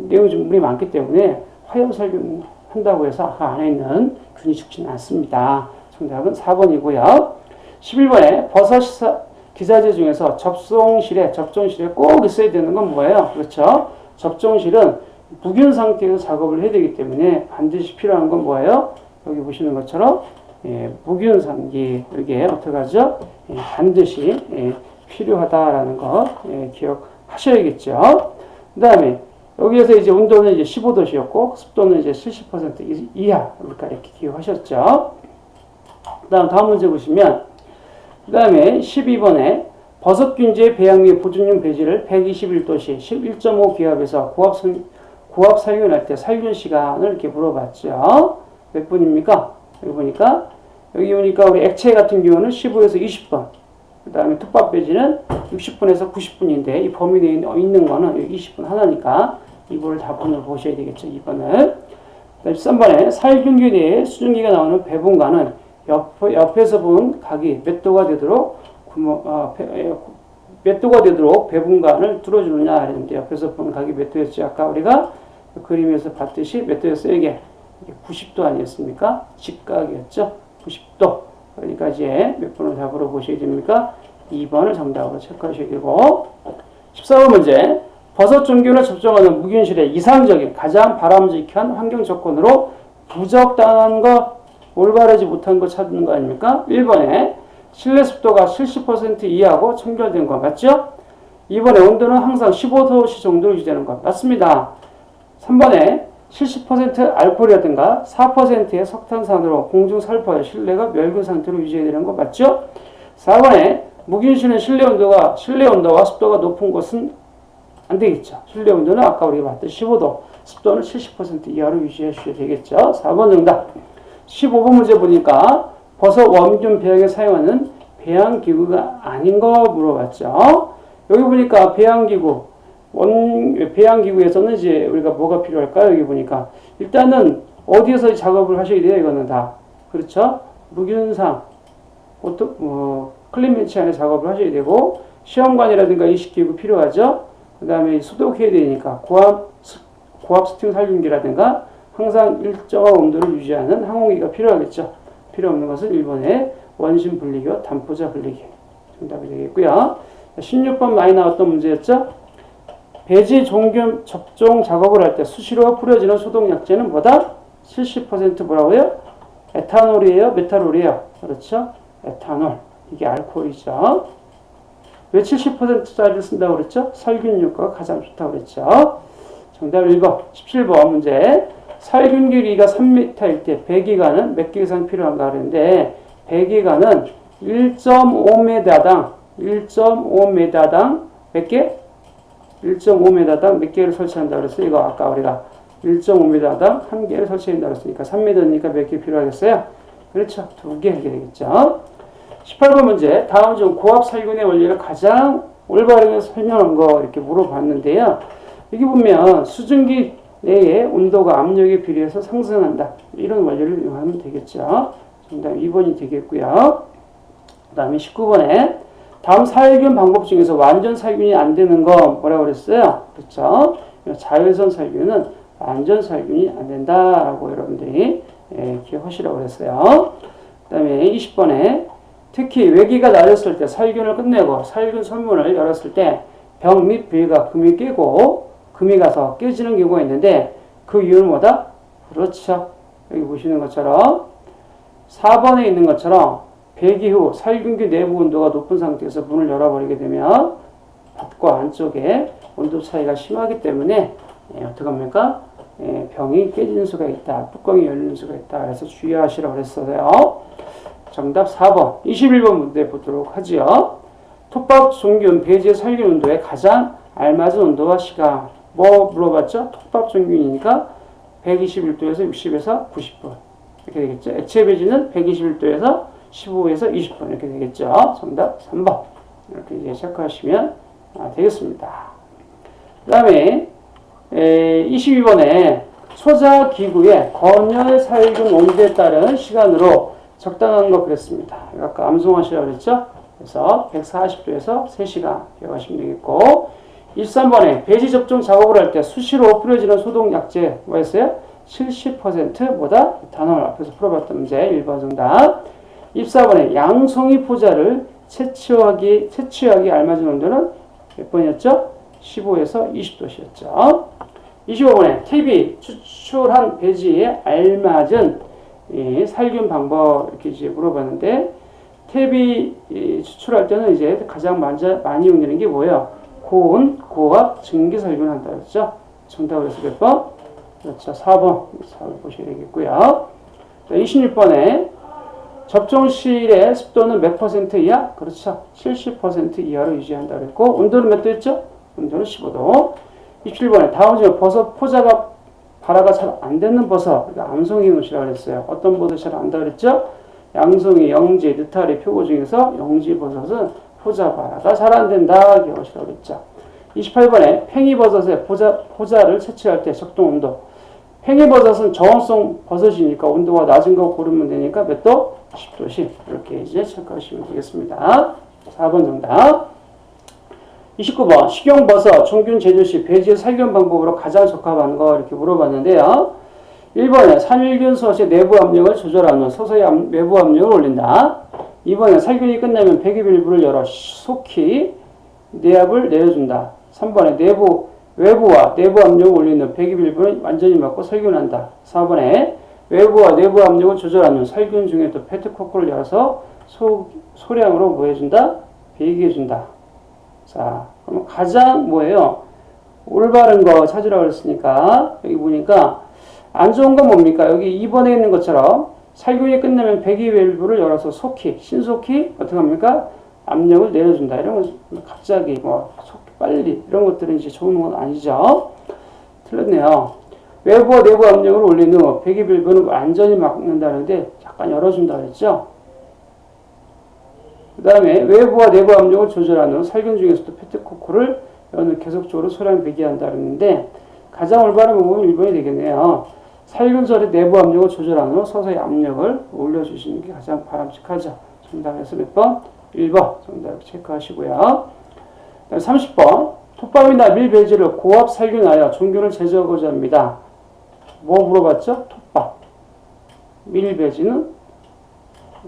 내용이 좀 물이 많기 때문에 화염살균 한다고 해서 아까 안에 있는 균이 죽지는 않습니다. 정답은 4번이고요. 11번에 버섯 기사제 중에서 접종실에 꼭 있어야 되는 건 뭐예요? 그렇죠? 접종실은 무균 상태에서 작업을 해야 되기 때문에 반드시 필요한 건 뭐예요? 여기 보시는 것처럼 무균상기 이게 어떻게 하죠? 반드시 필요하다라는 거 기억하셔야겠죠. 그 다음에 여기에서 이제 온도는 이제 15도씨였고 습도는 이제 70% 이하 이렇게 기억하셨죠. 다음 문제 보시면 그 다음에 12번에 버섯균제의 배양 및 보존용 배지를 121도씨 1.5 기압에서 고압 살균할 때 살균 시간을 이렇게 물어봤죠. 몇 분입니까? 여기 보니까 우리 액체 같은 경우는 15에서 20분. 그 다음에 톱밥 배지는 60분에서 90분인데 이 범위 내에 있는 거는 20분 하나니까 2번을 답변을 보셔야 되겠죠. 2번을. 13번에 살균기 내에 수증기가 나오는 배분관은 옆에서 본 각이 몇 도가 되도록 배분관을 뚫어주느냐 했는데 옆에서 본 각이 몇 도였죠? 아까 우리가 그림에서 봤듯이 몇 도였어요? 이게 90도 아니었습니까? 직각이었죠? 90도. 그러니까 이제 몇 번을 답으로 보셔야 됩니까? 2번을 정답으로 체크하셔야 되고 14번 문제 버섯 종균을 접종하는 무균실의 이상적인 가장 바람직한 환경 조건으로 부적당한 거 올바르지 못한 거 찾는 거 아닙니까? 1번에 실내 습도가 70% 이하고 청결된 거 맞죠? 2번에 온도는 항상 15도씨 정도로 유지되는 것 맞습니다. 3번에 70% 알코올이라든가 4%의 석탄산으로 공중살포하여 실내가 멸균 상태로 유지해야 되는 거 맞죠? 4번에 무균실은 실내 온도와 습도가 높은 곳은 안 되겠죠. 실내 온도는 아까 우리가 봤듯이 15도, 습도는 70% 이하로 유지해 주셔야 되겠죠. 4번 정답. 15번 문제 보니까 버섯 원균 배양에 사용하는 배양기구가 아닌 거 물어봤죠. 여기 보니까 배양기구에서는 이제 우리가 뭐가 필요할까요? 여기 보니까 일단은 어디에서 작업을 하셔야 돼요? 이거는 다 그렇죠? 무균상 클린벤치 안에 작업을 하셔야 되고 시험관이라든가 이식기구 필요하죠. 그 다음에 소독해야 되니까 고압 스팀 살균기라든가 항상 일정한 온도를 유지하는 항온기가 필요하겠죠. 필요 없는 것은 1번의 원심 분리기와 단포자 분리기 정답이 되겠고요. 16번 많이 나왔던 문제였죠. 배지 종균 접종 작업을 할 때 수시로 뿌려지는 소독약제는 뭐다? 70% 뭐라고요? 에탄올이에요? 메탄올이에요? 그렇죠? 에탄올. 이게 알코올이죠. 왜 70%짜리를 쓴다고 그랬죠? 살균 효과가 가장 좋다고 그랬죠. 정답 1번. 17번 문제. 살균 길이가 3m일 때 배기관은 몇 개 이상 필요한가 그랬는데 배기관은 1.5m당 몇 개? 1.5m당 몇 개를 설치한다 그랬어요. 이거 아까 우리가 1.5m당 한 개를 설치한다 그랬으니까 3m니까 몇 개 필요하겠어요? 그렇죠. 2개 하게 되겠죠. 18번 문제. 다음 중 고압 살균의 원리를 가장 올바르게 설명한 거 이렇게 물어봤는데요. 여기 보면 수증기 내의 온도가 압력에 비례해서 상승한다. 이런 원리를 이용하면 되겠죠. 정답 2번이 되겠고요. 그 다음에 19번에 다음 살균 방법 중에서 완전 살균이 안 되는 거 뭐라고 그랬어요? 그렇죠. 자외선 살균은 안전살균이 안 된다라고 여러분들이 기억하시라고 그랬어요. 그 다음에 20번에 특히 외기가 낮았을 때 살균을 끝내고 살균 선문을 열었을 때 병 및 부위가 금이 깨고 금이 가서 깨지는 경우가 있는데 그 이유는 뭐다? 그렇죠. 여기 보시는 것처럼 4번에 있는 것처럼 배기 후 살균기 내부 온도가 높은 상태에서 문을 열어버리게 되면 밖과 안쪽에 온도 차이가 심하기 때문에 어떻게 합니까? 병이 깨지는 수가 있다. 뚜껑이 열리는 수가 있다. 그래서 주의하시라고 그랬어요. 정답 4번. 21번 문제 보도록 하지요. 톱밥 종균 배지의 살균 온도에 가장 알맞은 온도와 시간. 뭐 물어봤죠? 톱밥 종균이니까 121도에서 60에서 90분. 이렇게 되겠죠. 액체 배지는 121도에서 15에서 20분. 이렇게 되겠죠. 정답 3번. 이렇게 이제 체크하시면 되겠습니다. 그 다음에 22번에 소자 기구의 건열 살균 온도에 따른 시간으로 적당한 거 그랬습니다. 아까 암송하시라고 그랬죠? 그래서 140도에서 3시간 기억하시면 되겠고 23번에 배지 접종 작업을 할 때 수시로 뿌려지는 소독 약제 뭐였어요? 70%보다 단원을 앞에서 풀어봤던 문제 1번 정답. 24번에 양송이 포자를 채취하기 알맞은 온도는 몇 번이었죠? 15에서 20도씨였죠. 25번에 탭이 추출한 배지에 알맞은 살균 방법 이렇게 이제 물어봤는데 탭이 추출할 때는 이제 가장 많이 용되는 게 뭐예요? 고온, 고압, 증기 살균을 한다 그랬죠? 정답을 해서 몇 번? 그렇죠. 4번. 4번 보셔야 되겠고요. 26번에 접종실의 습도는 몇 퍼센트 이하? 그렇죠. 70% 이하로 유지한다 그랬고 온도는 몇 도였죠? 온도는 15도. 27번에 다음 중 버섯 포자가 발화가 잘 안 되는 버섯, 그러니까 암송이 놓으시라고 그랬어요. 어떤 버섯이 잘 안 된다 그랬죠? 양송이, 영지, 느타리, 표고 중에서 영지 버섯은 포자 발화가 잘 안 된다 기억하시라고 그랬죠. 28번에 팽이버섯의 포자를 채취할 때 적동 온도. 팽이버섯은 저온성 버섯이니까 온도가 낮은 거 고르면 되니까 몇 도? 10도씩 이렇게 이제 체크하시면 되겠습니다. 4번 정답. 29번 식용버섯 종균 제조 시 배지의 살균 방법으로 가장 적합한 거 이렇게 물어봤는데요. 1번에 산일균솥의 내부 압력을 조절하는 서서히 외부 압력을 올린다. 2번에 살균이 끝나면 배기 밸브를 열어 속히 내압을 내려준다. 3번에 외부와 내부 압력을 올리는 배기 밸브는 완전히 막고 살균한다. 4번에 외부와 내부 압력을 조절하는 살균 중에도 페트코크를 열어서 소량으로 뭐 해준다? 배기해준다. 자, 그럼 가장 뭐예요? 올바른 거 찾으라고 그랬으니까 여기 보니까 안 좋은 건 뭡니까? 여기 2번에 있는 것처럼 살균이 끝나면 배기 밸브를 열어서 신속히 어떻게 합니까? 압력을 내려준다. 이런 건 갑자기 속히 빨리 이런 것들은 이제 좋은 건 아니죠. 틀렸네요. 외부와 내부 압력을 올린 후 배기 밸브는 완전히 막는다는데 약간 열어준다 그랬죠. 그 다음에 외부와 내부 압력을 조절하는 살균 중에서도 페트코크를 계속적으로 소량 배기한다 그랬는데 가장 올바른 방법은 1번이 되겠네요. 살균설의 내부 압력을 조절하는 후 서서히 압력을 올려주시는 게 가장 바람직하죠. 정답에서 몇 번? 1번 정답 체크하시고요. 30번 톱밥이나 밀 배지를 고압 살균하여 종균을 제거하고자 합니다. 뭐 물어봤죠? 톱밥. 밀 배지는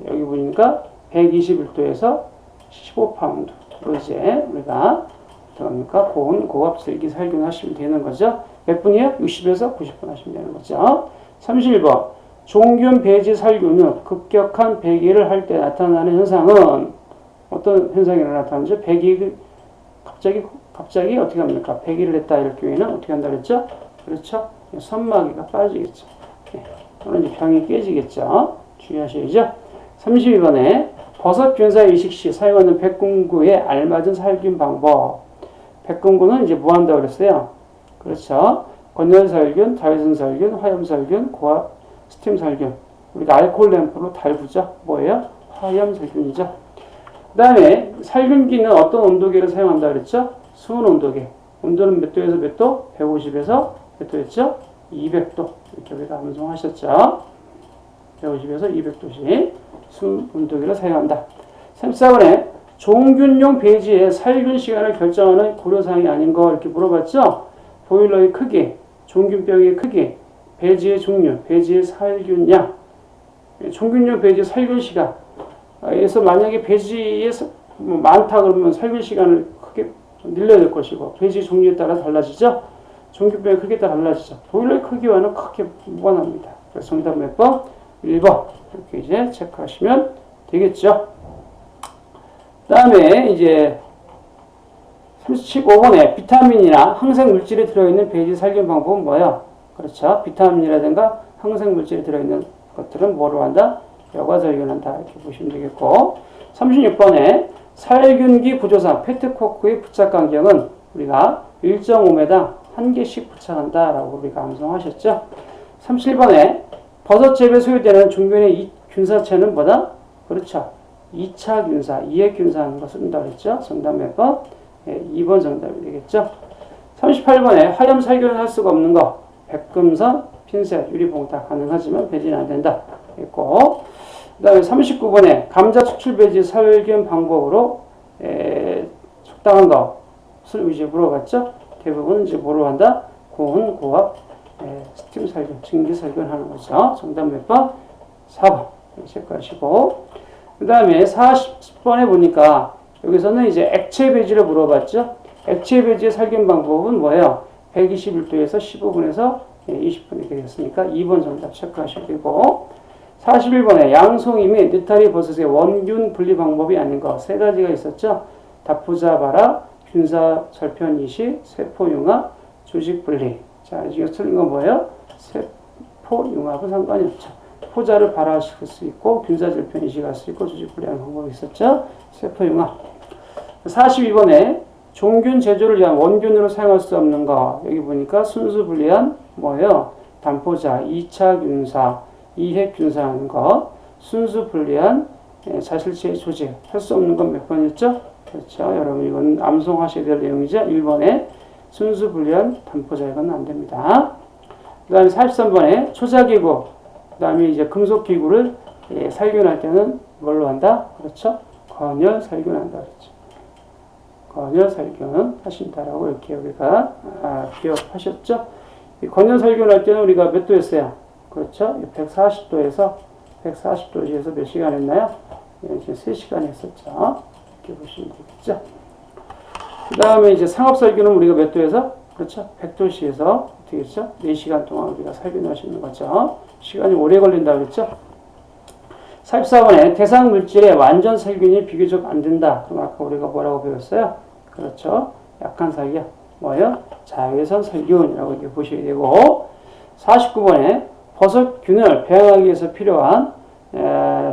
여기 보니까 121도에서 15파운드로 이제 우리가 어떡합니까? 고압 슬기 살균하시면 되는 거죠. 몇 분이에요? 60에서 90분 하시면 되는 거죠. 31번 종균 배지 살균은 급격한 배기를 할 때 나타나는 현상은 어떤 현상이 나타나죠? 배기 갑자기 어떻게 합니까? 배기를 했다 이럴 경우에는 어떻게 한다 그랬죠? 그렇죠? 선마개가 빠지겠죠. 또는 병이 깨지겠죠. 주의하셔야죠. 32번에 버섯 균사 이식 시 사용하는 백금구에 알맞은 살균 방법. 백금구는 이제 뭐 한다고 그랬어요? 그렇죠. 건열살균, 자외선살균, 화염살균, 고압, 스팀살균. 우리가 알코올 램프로 달구죠. 뭐예요? 화염살균이죠. 그 다음에 살균기는 어떤 온도계를 사용한다 그랬죠? 수은 온도계. 온도는 몇 도에서 몇 도? 150에서 몇 도였죠? 200도. 이렇게 우리가 암송하셨죠. 150에서 200도씩 수은 온도계를 사용한다. 34번에 종균용 배지의 살균 시간을 결정하는 고려사항이 아닌 거 이렇게 물어봤죠? 보일러의 크기, 종균병의 크기, 배지의 종류, 배지의 살균량, 종균류, 배지, 살균 시간. 그래서 만약에 배지에 많다 그러면 살균 시간을 크게 늘려야 될 것이고, 배지 종류에 따라 달라지죠. 종균병의 크기에 따라 달라지죠. 보일러의 크기와는 크게 무관합니다. 그래서 정답 몇 번? 1번. 이렇게 이제 체크하시면 되겠죠. 그 다음에 이제 35번에 비타민이나 항생물질이 들어있는 배지 살균 방법은 뭐야? 그렇죠. 비타민이라든가 항생물질이 들어있는 것들은 뭐로 한다? 여과 살균한다. 이렇게 보시면 되겠고. 36번에 살균기 구조상 페트코크의 부착 간격은 우리가 1.5m 1개씩 부착한다. 라고 우리가 암송하셨죠. 37번에 버섯 재배에 소요되는 종균의 균사체는 뭐다? 그렇죠. 2차 균사, 2회 균사하는 거 쓴다 그랬죠. 정답 몇 번? 2번 정답이 되겠죠. 38번에 화염 살균을 할 수가 없는 거. 백금선, 핀셋, 유리봉 다 가능하지만 배지는 안 된다. 있고. 그 다음에 39번에 감자 추출 배지 살균 방법으로 적당한 것을 이제 물어봤죠. 대부분 이제 뭐로 한다? 고온, 고압, 스팀 살균, 증기 살균하는 거죠. 정답 몇 번? 4번. 체크하시고. 그 다음에 40번에 보니까 여기서는 이제 액체 배지를 물어봤죠. 액체 배지의 살균 방법은 뭐예요? 121도에서 15분에서 20분이 되겠으니까 2번 정답 체크하셔야 되고, 41번에 양송이 및 느타리 버섯의 원균 분리 방법이 아닌 거 세 가지가 있었죠. 다푸자 바라, 균사 절편 이식, 세포 융합, 조직 분리. 자, 이게 틀린 건 뭐예요? 세포 융합은 상관이 없죠. 포자를 발화시킬 수 있고 균사 절편 이식할 수 있고 조직 분리하는 방법이 있었죠. 세포 융합. 42번에 종균 제조를 위한 원균으로 사용할 수 없는 거. 여기 보니까 순수 분리한 뭐예요? 단포자, 2차 균사, 2핵 균사하는 거. 순수 분리한 자실체의 조직. 할 수 없는 건 몇 번이었죠? 그렇죠. 여러분 이건 암송하셔야 될 내용이죠. 1번에 순수 분리한 단포자 이건 안 됩니다. 그 다음에 43번에 초자기구. 그 다음에 이제 금속기구를 살균할 때는 뭘로 한다? 그렇죠. 건열 살균한다. 그렇죠. 건열 살균 하신다라고 이렇게 우리가 기억하셨죠? 이 건열 살균할 때는 우리가 몇 도 했어요? 그렇죠? 140도에서 140도에서 몇 시간 했나요? 이제 3시간 했었죠. 이렇게 보시면 되겠죠? 그 다음에 이제 상업 살균은 우리가 몇 도에서? 그렇죠? 100도씨에서 되겠죠? 4시간 동안 우리가 살균할 수 있는 거죠. 시간이 오래 걸린다고 그랬죠? 44번에 대상 물질의 완전 살균이 비교적 안 된다. 그럼 아까 우리가 뭐라고 배웠어요? 그렇죠. 약한 살균. 뭐예요? 자외선 살균이라고 이렇게 보셔야 되고, 49번에 버섯균을 배양하기 위해서 필요한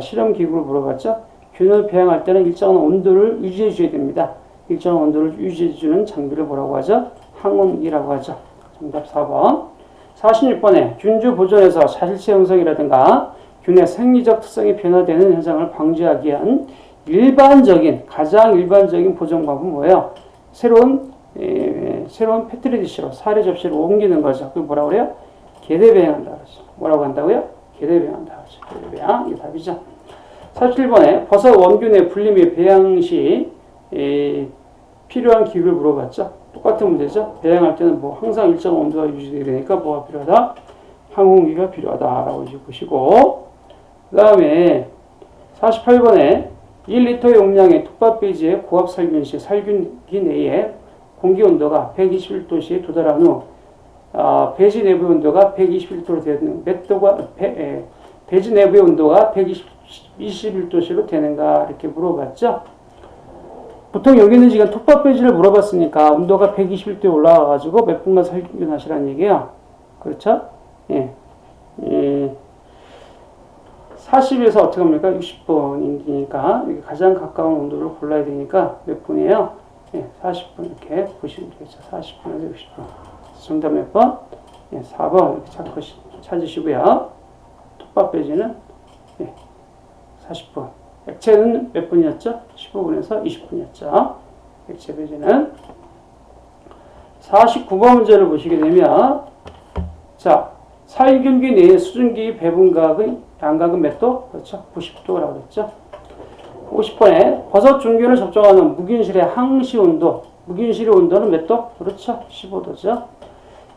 실험기구를 물어봤죠. 균을 배양할 때는 일정한 온도를 유지해 줘야 됩니다. 일정한 온도를 유지해 주는 장비를 뭐라고 하죠? 항온기라고 하죠. 정답 4번. 46번에 균주 보존에서 자실체 형성이라든가 균의 생리적 특성이 변화되는 현상을 방지하기 위한 가장 일반적인 보존 방법은 뭐예요? 새로운 페트리디시로, 사례 접시를 옮기는 거죠. 그게 뭐라고 그래요? 계대배양한다 그러죠. 뭐라고 한다고요? 계대배양한다 그러죠. 계대배양, 이게 답이죠. 47번에 버섯 원균의 분리 및 배양 시 필요한 기구를 물어봤죠. 똑같은 문제죠. 배양할 때는 뭐 항상 일정 온도가 유지되게 되니까 뭐가 필요하다? 항온기가 필요하다라고 이제 보시고, 그 다음에 48번에 1리터 용량의 톱밥배지의 고압 살균 시 살균기 내에 공기 온도가 121도씨에 도달한 후 배지 내부 온도가 121도로 되는 배지 내부의 온도가 121도씨로 되는가 이렇게 물어봤죠. 보통 여기 있는 지금 톱밥배지를 물어봤으니까 온도가 121도에 올라와가지고 몇 분간 살균하시라는 얘기예요. 그렇죠? 예. 40에서 어떻게 합니까? 60분이니까 여기 가장 가까운 온도를 골라야 되니까 몇 분이에요? 예, 40분 이렇게 보시면 되겠죠. 40분에서 60분. 정답 몇 번? 예, 4번 이렇게 찾으시고요. 톱밥배지는 40분. 액체는 몇 분이었죠? 15분에서 20분이었죠. 액체 배지는 49번 문제를 보시게 되면, 자, 살균기 내의 수증기 배분각의 양각은 몇 도? 그렇죠. 90도라고 그랬죠. 50번에 버섯 종균을 접종하는 무균실의 항시 온도, 무균실의 온도는 몇 도? 그렇죠. 15도죠.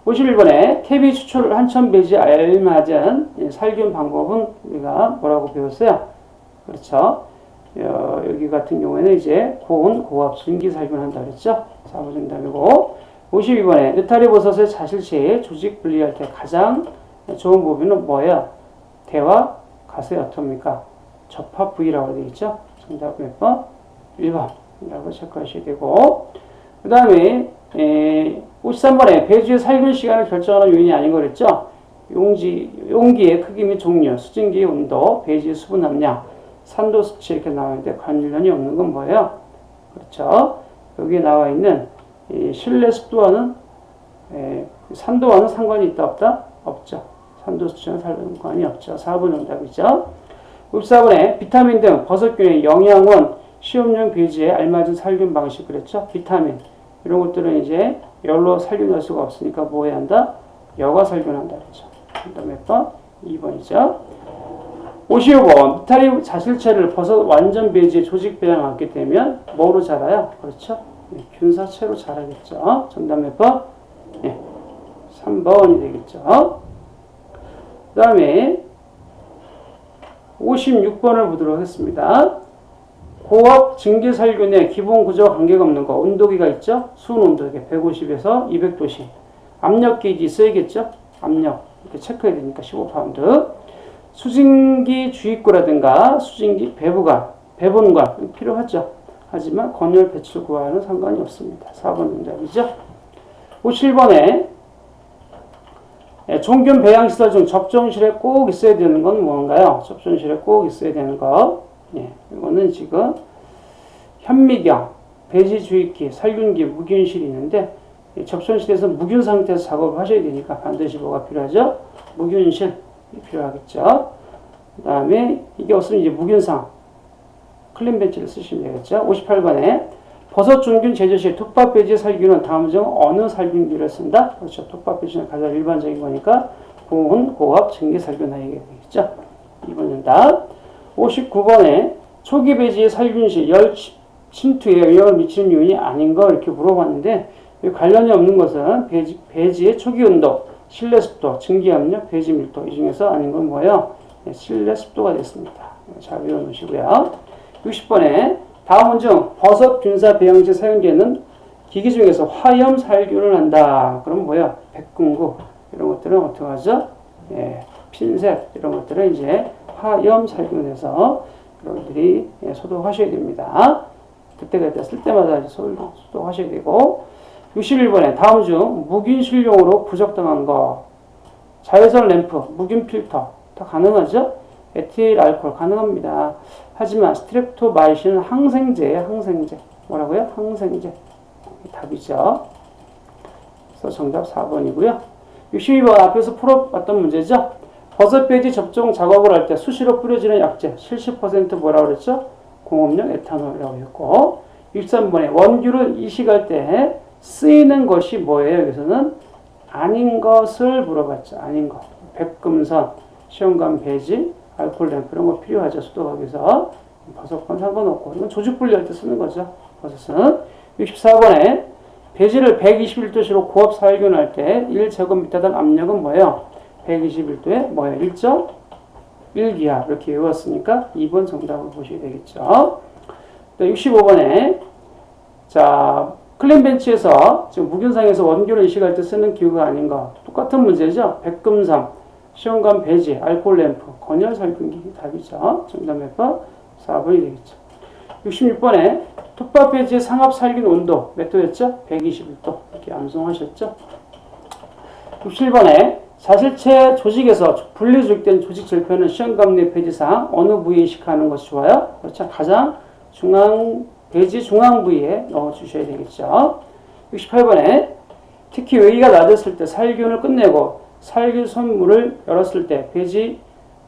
51번에 퇴비 추출 한천 배지에 알맞은 살균 방법은 우리가 뭐라고 배웠어요? 그렇죠. 여기 같은 경우에는 이제 고온, 고압, 증기 살균한다 그랬죠. 4번 정답이고 52번에 느타리 버섯의 자실체에 조직 분리할 때 가장 좋은 부위는 뭐예요? 대와 가세의 어떻습니까? 접합 부위라고 되어 있죠. 정답 몇 번? 1번 라고 체크하셔야 되고 그 다음에 53번에 배지의 살균 시간을 결정하는 요인이 아닌 거 그랬죠. 용기의 크기 및 종류, 수증기의 온도, 배지의 수분 함량, 산도 수치 이렇게 나오는데 관련이 없는 건 뭐예요? 그렇죠. 여기에 나와 있는 실내 습도와는 산도와는 상관이 있다 없다? 없죠. 산도 수치는 상관이 없죠. 4번 정답이죠. 64번에 비타민 등 버섯균의 영양원, 시험용 배지에 알맞은 살균 방식 그랬죠. 비타민 이런 것들은 이제 열로 살균할 수가 없으니까 뭐 해야 한다? 여과 살균한다 그랬죠. 그 몇 번? 2번이죠. 55번 느타리 자실체를 버섯 완전 배지에 조직 배양하게 되면 뭐로 자라요? 그렇죠. 균사체로 자라겠죠. 정답 몇 번? 3번이 되겠죠. 그 다음에 56번을 보도록 하겠습니다. 고압 증기살균의 기본 구조와 관계가 없는 거. 온도계가 있죠. 수온 온도계 150에서 200도씨. 압력 게이지 있어야겠죠. 압력 이렇게 체크해야 되니까 15파운드. 수증기 주입구라든가 수증기 배분과 필요하죠. 하지만 건열 배출구와는 상관이 없습니다. 4번 정답이죠. 57번에 종균 배양시설 중 접종실에 꼭 있어야 되는 건 뭔가요? 접종실에 꼭 있어야 되는 거. 이거는 지금 현미경, 배지주입기, 살균기, 무균실이 있는데 접종실에서 무균 상태에서 작업을 하셔야 되니까 반드시 뭐가 필요하죠? 무균실 필요하겠죠. 그 다음에 이게 없으면 이제 무균상 클린 벤치를 쓰시면 되겠죠. 58번에 버섯 종균 제조 시 톱밥 배지 살균은 다음 중 어느 살균기를 쓴다? 그렇죠. 톱밥 배지는 가장 일반적인 거니까 고온, 고압, 증기 살균하게 되겠죠. 2번 정답. 59번에 초기 배지의 살균 시 열 침투에 영향을 미치는 요인이 아닌 거 이렇게 물어봤는데 관련이 없는 것은 배지의 초기 온도, 실내 습도, 증기 압력, 배지 밀도 이 중에서 아닌 건 뭐예요? 실내 습도가 됐습니다. 잘 외워놓으시고요. 60번에 다음은 중 버섯 균사 배양제 사용제는 기기 중에서 화염 살균을 한다. 그럼 뭐야? 백금구 이런 것들은 어떻게 하죠? 핀셋 이런 것들은 이제 화염 살균해서 여러분들이 소독하셔야 됩니다. 그때그때 쓸 때마다 소독하셔야 되고 61번에 다음 중 무균실용으로 부적당한 거 자외선 램프, 무균 필터 다 가능하죠? 에틸 알코올 가능합니다. 하지만 스트랩토마이신은 항생제예요. 항생제. 뭐라고요? 항생제. 답이죠. 그래서 정답 4번이고요. 62번 앞에서 풀어봤던 문제죠. 버섯 배지 접종 작업을 할 때 수시로 뿌려지는 약재 70% 뭐라고 그랬죠? 공업용 에탄올이라고 했고 63번에 원규를 이식할 때 쓰이는 것이 뭐예요? 여기서는 아닌 것을 물어봤죠. 아닌 것. 백금선, 시험관 배지, 알코올 램프 이런 거 필요하죠. 수도하기 위해서. 버섯건 상관없고 이건 조직 분리할 때 쓰는 거죠. 버섯은 64번에 배지를 121도씨로 고압 살균할 때 1제곱미터당 압력은 뭐예요? 121도에 뭐예요? 1.1기압 이렇게 외웠으니까 2번 정답을 보셔야 되겠죠. 65번에 자 클린벤치에서 지금 무균상에서 원료를 이식할 때 쓰는 기구가 아닌 거 똑같은 문제죠. 백금상, 시험관 배지, 알코올 램프, 건열 살균기 답이죠. 정답 몇 번? 4번이 되겠죠. 66번에 톱밥 배지의 상압 살균 온도 몇 도였죠? 121도 이렇게 암송하셨죠. 67번에 자실체 조직에서 분리 조직된 조직 절편은 시험관 내 배지상 어느 부위에 이식하는 것이 좋아요? 그렇죠. 가장 배지 중앙 부위에 넣어주셔야 되겠죠. 68번에 특히 외기가 낮았을 때 살균을 끝내고 살균 선물을 열었을 때 배지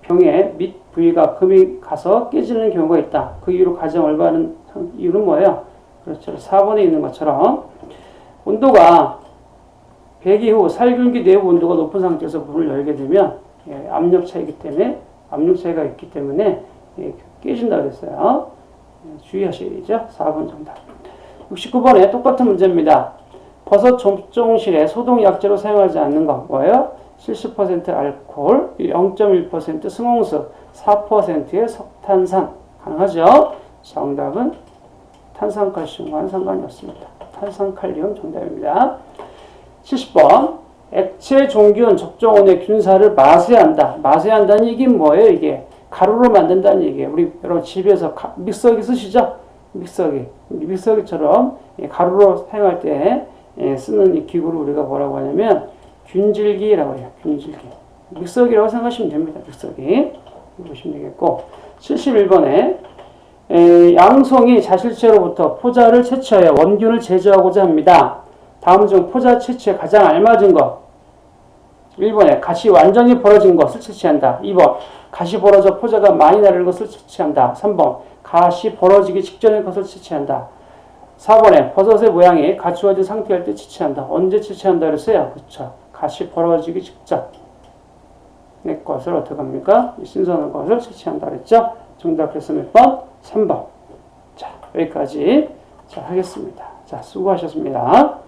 병의 밑 부위가 금이 가서 깨지는 경우가 있다. 그 이유로 가장 올바른 이유는 뭐예요? 그렇죠. 4번에 있는 것처럼 온도가 배기 후 살균기 내부 온도가 높은 상태에서 문을 열게 되면 압력 차이기 때문에 압력 차이가 있기 때문에 깨진다 그랬어요. 주의하셔야 되죠. 4번 정답. 69번에 똑같은 문제입니다. 버섯 접종실에 소독약제로 사용하지 않는 거 뭐예요? 70% 알코올, 0.1% 승홍수, 4%의 석탄산. 가능하죠? 정답은 탄산칼슘과는 상관이 없습니다. 탄산칼륨 정답입니다. 70번. 액체 종균 접종원의 균사를 마세한다. 마세한다는 얘기는 뭐예요? 이게 가루로 만든다는 얘기예요. 우리 여러분 집에서 믹서기 쓰시죠? 믹서기처럼 가루로 사용할 때 쓰는 이 기구를 우리가 뭐라고 하냐면 균질기라고 해요. 균질기. 믹서기라고 생각하시면 됩니다. 믹서기. 보시면 되겠고 71번에 양송이 자실체로부터 포자를 채취하여 원균을 제조하고자 합니다. 다음 중 포자 채취에 가장 알맞은 것. 1번에 갓이 완전히 벌어진 것을 채취한다. 2번 갓이 벌어져 포자가 많이 나를 것을 채취한다. 3번 갓이 벌어지기 직전의 것을 채취한다. 4번에 버섯의 모양이 갖추어진 상태일 때 채취한다. 언제 채취한다 그랬어요? 그렇죠. 갓이 벌어지기 직전의 것을 어떻게 합니까? 신선한 것을 채취한다 그랬죠? 정답 그래서 몇 번? 3번. 자, 여기까지 자, 하겠습니다. 자, 수고하셨습니다.